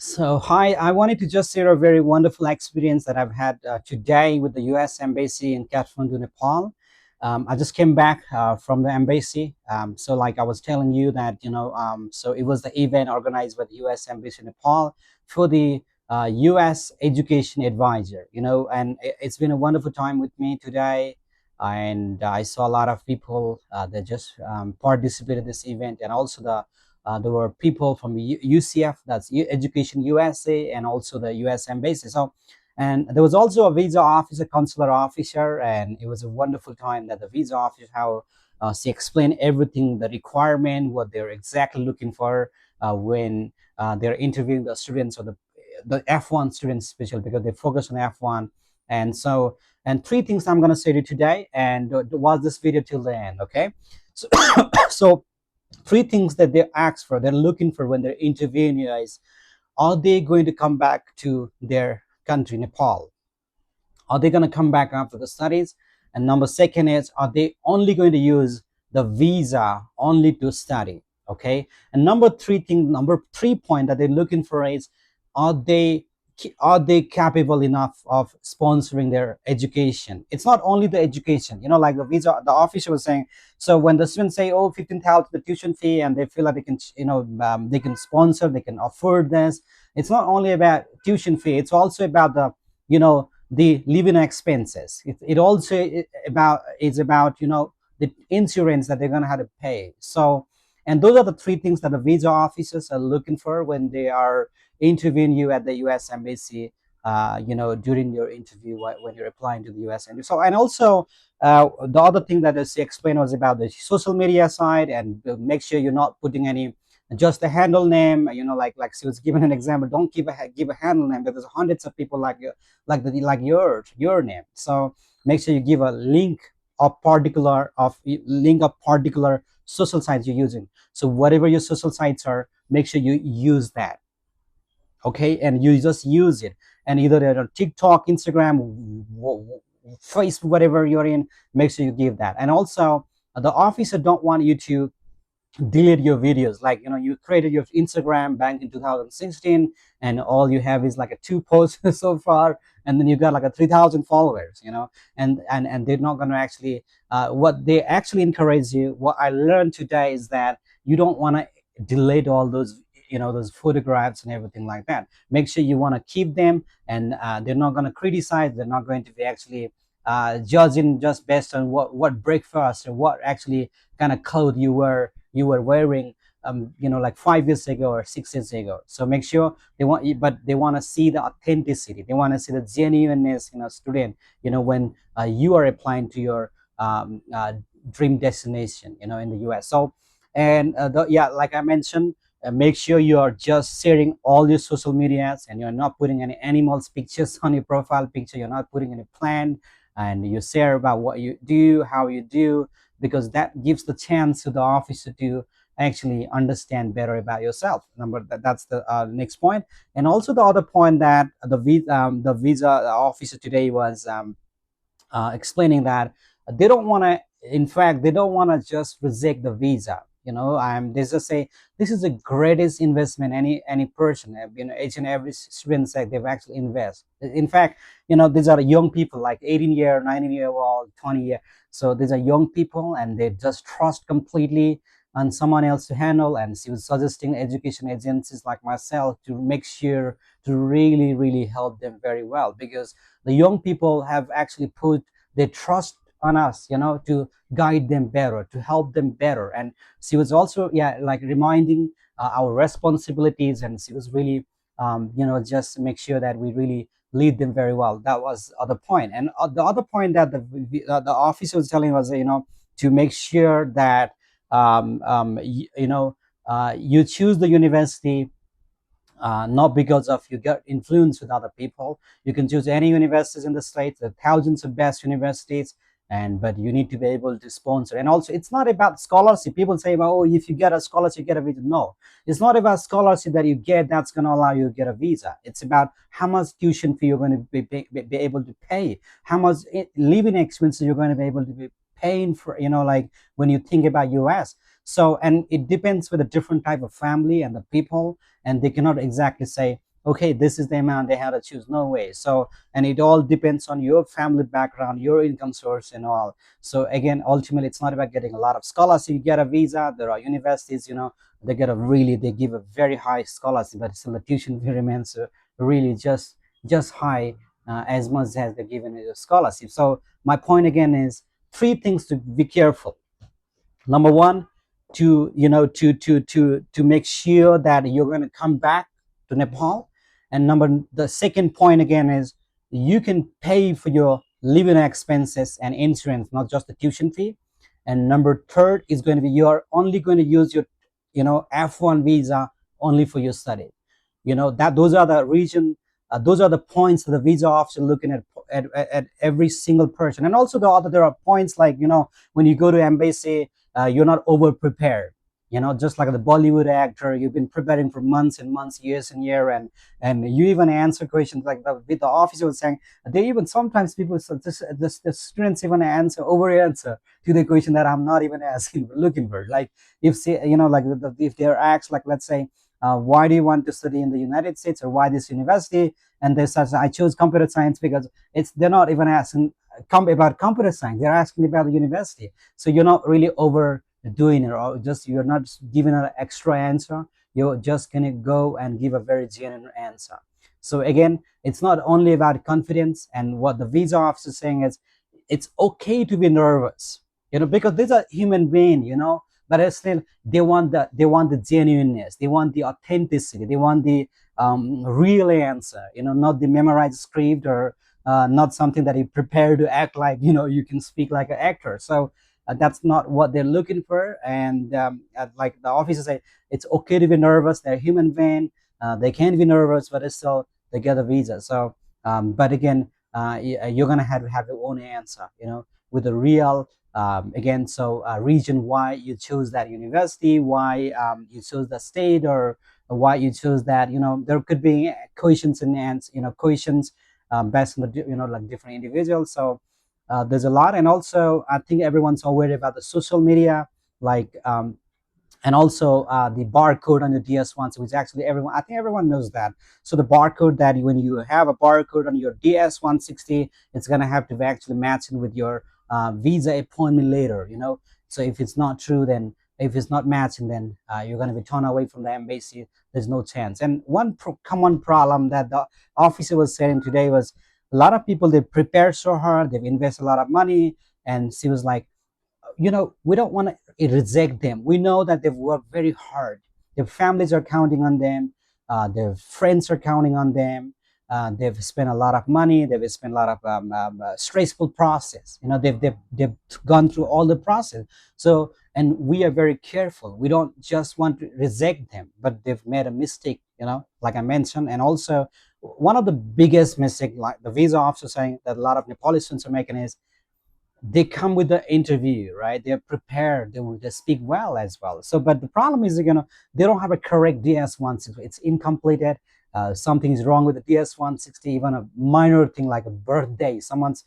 Hi, I wanted to just share a very wonderful experience that I've had today with the US Embassy in Kathmandu, Nepal. I just came back from the embassy. Like I was telling you that, so it was the event organized by the US Embassy in Nepal for the US Education Advisor, and it's been a wonderful time with me today. And I saw a lot of people that just participated in this event, and also there were people from UCF, that's Education USA, and also the US Embassy. And there was also a visa officer, consular officer, and it was a wonderful time that the visa officer, how she explained everything, the requirement, what they're exactly looking for when they're interviewing the students, or the F1 students, especially because they focus on F1. And so, and three things I'm going to say to you today, and watch this video till the end, okay? So, so three things that they ask for, they're looking for when they're interviewing you guys. Are they going to come back to their country, Nepal? Are they going to come back after the studies? And number second is, are they only going to use the visa only to study? Okay. And number three point that they're looking for is, are they are they capable enough of sponsoring their education? It's not only the education, like the visa, the officer was saying. So when the students say, oh, 15,000 the tuition fee, and they feel like they can, they can sponsor, they can afford this. It's not only about tuition fee. It's also about the living expenses. It also is about the insurance that they're going to have to pay. So, and those are the three things that the visa officers are looking for when they are interviewing you at the US Embassy, during your interview, when you're applying to the US Embassy. So, and also the other thing that she explained was about the social media side, and make sure you're not putting any just a handle name. Like she was given an example. Don't give a handle name, because there's hundreds of people like your name. So make sure you give a link of particular social sites you're using. So whatever your social sites are, make sure you use that. Okay, and you just use it, and either they're on TikTok, Instagram, Facebook, whatever you're in, make sure you give that. And also, the officer don't want you to delete your videos. Like, you created your Instagram back in 2016, and all you have is like a two posts so far, and then you got like a 3,000 followers, and they're not going to actually what they actually encourage you. What I learned today is that you don't want to delete all those, those photographs and everything like that. Make sure you want to keep them, and they're not going to criticize, they're not going to be actually judging just based on what breakfast or what actually kind of clothes you were wearing, like 5 years ago or 6 years ago. So make sure they want to see the authenticity, they want to see the genuineness in a student, when you are applying to your dream destination, in the US. So, and yeah, like I mentioned, make sure you are just sharing all your social medias, and you're not putting any animals pictures on your profile picture, you're not putting any plant, and you share about what you do, how you do, because that gives the chance to the officer to actually understand better about yourself. That's the next point. And also the other point that the visa officer today was explaining that they don't want to, in fact, they don't want to just reject the visa. They just say this is the greatest investment any person, each and every student said they've actually invest. In fact, these are young people, like 18-year, 19-year old, 20-year. So these are young people, and they just trust completely on someone else to handle. And she was suggesting education agencies like myself to make sure to really, really help them very well, because the young people have actually put their trust on us, to guide them better, to help them better. And she was also, yeah, like reminding our responsibilities, and she was really, just make sure that we really lead them very well. That was other point. And the other point that the officer was telling was, to make sure that you choose the university not because of you get influence with other people. You can choose any universities in the states. There are thousands of best universities, and but you need to be able to sponsor. And also, it's not about scholarship. People say, well, oh, if you get a scholarship, you get a visa. No, it's not about scholarship that you get that's going to allow you to get a visa. It's about how much tuition fee you're going to be able to pay, how much living expenses you're going to be able to be paying for, like when you think about US. So, and it depends with a different type of family and the people, and they cannot exactly say okay, this is the amount they had to choose. No way. So, and it all depends on your family background, your income source, and all. So again, ultimately, it's not about getting a lot of scholarship. You get a visa. There are universities, they get a really, they give a very high scholarship, but still the tuition fee remains really just high, as much as they're given a scholarship. So my point again is three things to be careful. Number one, to make sure that you're going to come back to Nepal. And the second point again is you can pay for your living expenses and insurance, not just the tuition fee. And number third is going to be you're only going to use your F1 visa only for your study. That those are the region, those are the points that the visa officer looking at every single person. And also there are points like, when you go to embassy, you're not over prepared. Just like the Bollywood actor, you've been preparing for months and months, years and years, and you even answer questions like the officer was saying. They even sometimes people, so the students even over answer to the question that I'm not even asking, looking for. Like if say, like if they're asked, like let's say, why do you want to study in the United States, or why this university? And they says, I chose computer science because they're not even asking about computer science. They're asking about the university. So you're not really overdoing it, or just you're not giving an extra answer. You're just gonna go and give a very genuine answer. So again, it's not only about confidence, and what the visa officer is saying is it's okay to be nervous, because these are human beings, but it's still they want the genuineness, they want the authenticity, they want the real answer, not the memorized script, or not something that you prepare to act like, you can speak like an actor. So that's not what they're looking for. And like the officer say, it's okay to be nervous. They're human being. They can be nervous, but it's still they get a visa. So but again, you're gonna have to have your own answer, with the real again. So region, why you chose that university, why you chose the state, or why you chose that. There could be questions and answers, questions based on the like different individuals. So there's a lot. And also I think everyone's aware about the social media, like and also the barcode on the DS1, which actually I think everyone knows that. So the barcode that when you have a barcode on your DS160, it's going to have to actually match in with your visa appointment later, So if it's not true, then if it's not matching, then you're going to be turned away from the embassy. There's no chance. And one common problem that the officer was saying today was a lot of people, they prepare so hard, they've invested a lot of money, and she was like, we don't want to reject them. We know that they've worked very hard. Their families are counting on them. Their friends are counting on them. They've spent a lot of money. They've spent a lot of stressful process. They've gone through all the process. So, and we are very careful. We don't just want to reject them, but they've made a mistake. Like I mentioned, and also one of the biggest mistake, like the visa officer saying that a lot of Nepali students are making is they come with the interview, right? They're prepared. They speak well as well. So, but the problem is, they don't have a correct DS160. It's incompleted. Something is wrong with the DS160. Even a minor thing like a birthday, someone's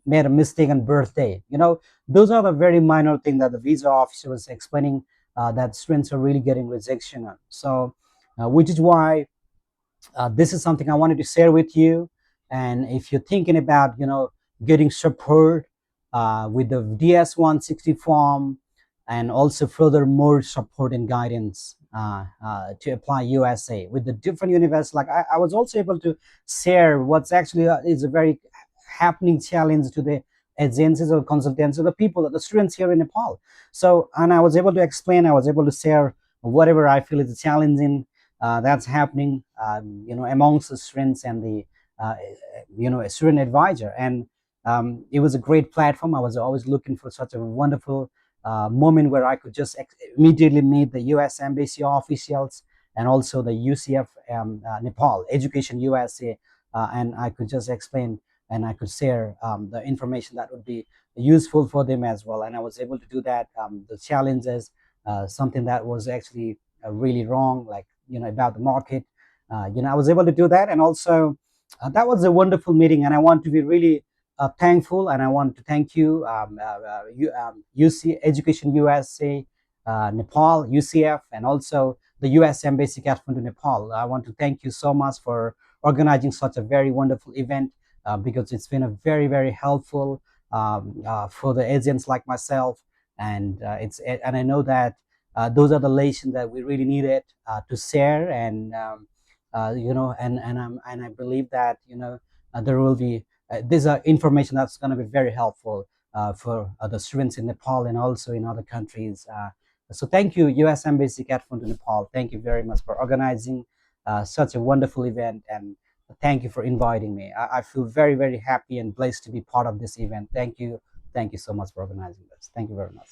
made a mistake on birthday. Those are the very minor thing that the visa officer was explaining, that students are really getting rejection on. So, which is why this is something I wanted to share with you. And if you're thinking about, getting support with the DS160 form, and also further more support and guidance to apply USA with the different universities, like I was also able to share what's actually is a very happening challenge to the agencies or consultants or the people, the students here in Nepal. So, and I was able to explain, I was able to share whatever I feel is challenging that's happening, amongst the students and the, a student advisor. And it was a great platform. I was always looking for such a wonderful moment where I could just immediately meet the U.S. Embassy officials, and also the UCF Nepal Education USA, and I could just explain, and I could share the information that would be useful for them as well. And I was able to do that. The challenges, something that was actually really wrong, like about the market. I was able to do that. And also that was a wonderful meeting, and I want to be really thankful, and I want to thank you, UC Education USA, Nepal, UCF, and also the US Embassy Kathmandu, Nepal. I want to thank you so much for organizing such a very wonderful event, because it's been a very, very helpful for the agents like myself. And I know that those are the lessons that we really needed to share. And I believe that there will be this information that's going to be very helpful for the students in Nepal and also in other countries. So thank you, US Embassy Kathmandu, Nepal. Thank you very much for organizing such a wonderful event, and thank you for inviting me. I feel very, very happy and blessed to be part of this event. Thank you so much for organizing this. Thank you very much.